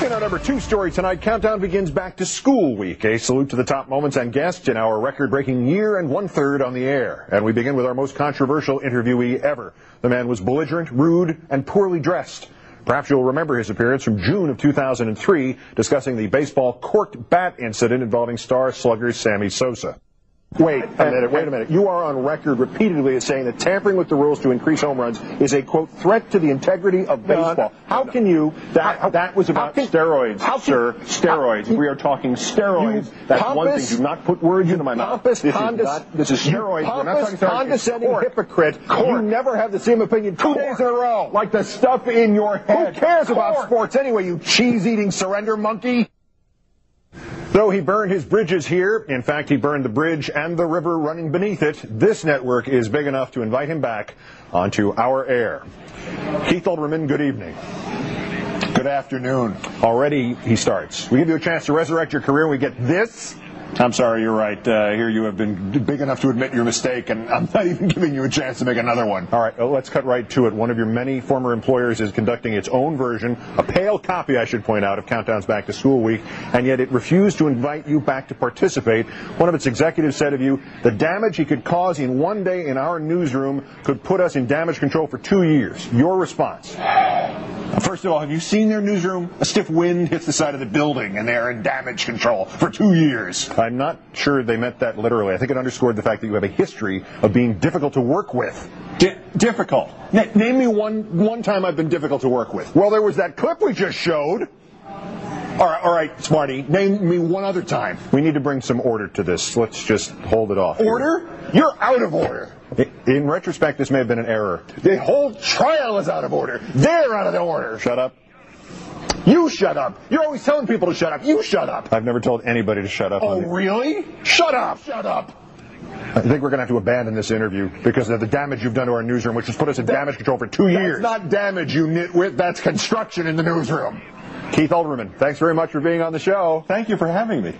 In our number 2 story tonight, countdown begins back to school week. A salute to the top moments and guests in our record-breaking year and one-third on the air. And we begin with our most controversial interviewee ever. The man was belligerent, rude, and poorly dressed. Perhaps you'll remember his appearance from June of 2003, discussing the baseball corked bat incident involving star slugger Sammy Sosa. Wait a minute. You are on record repeatedly as saying that tampering with the rules to increase home runs is a, quote, threat to the integrity of baseball. How can you... That was about steroids, sir. Steroids. We are talking steroids. That's one thing. Do not put words into my mouth. This is steroids. We're not talking steroids. Condescending hypocrite. You never have the same opinion 2 days in a row. Like the stuff in your head. Who cares about sports anyway, you cheese-eating surrender monkey? Though he burned his bridges here, in fact, he burned the bridge and the river running beneath it, this network is big enough to invite him back onto our air. Keith Olbermann, good evening. Good afternoon. Already he starts. We give you a chance to resurrect your career, and we get this. I'm sorry, you're right. Here you have been big enough to admit your mistake, and I'm not even giving you a chance to make another one. All right, let's cut right to it. One of your many former employers is conducting its own version, a pale copy, I should point out, of Countdown's Back to School Week, and yet it refused to invite you back to participate. One of its executives said of you, the damage he could cause in one day in our newsroom could put us in damage control for 2 years. Your response? First of all, have you seen their newsroom? A stiff wind hits the side of the building, and they're in damage control for 2 years. I'm not sure they meant that literally. I think it underscored the fact that you have a history of being difficult to work with. Difficult? Name me one time I've been difficult to work with. Well, there was that clip we just showed. All right, Smarty, name me one other time. We need to bring some order to this. Let's just hold it off. Order? You're out of order. In retrospect, this may have been an error. The whole trial is out of order. They're out of order. Shut up. You shut up. You're always telling people to shut up. You shut up. I've never told anybody to shut up. Oh, really? Shut up. Shut up. I think we're going to have to abandon this interview because of the damage you've done to our newsroom, which has put us in damage control for 2 years. That's not damage, you nitwit. That's construction in the newsroom. Keith Olbermann, thanks very much for being on the show. Thank you for having me.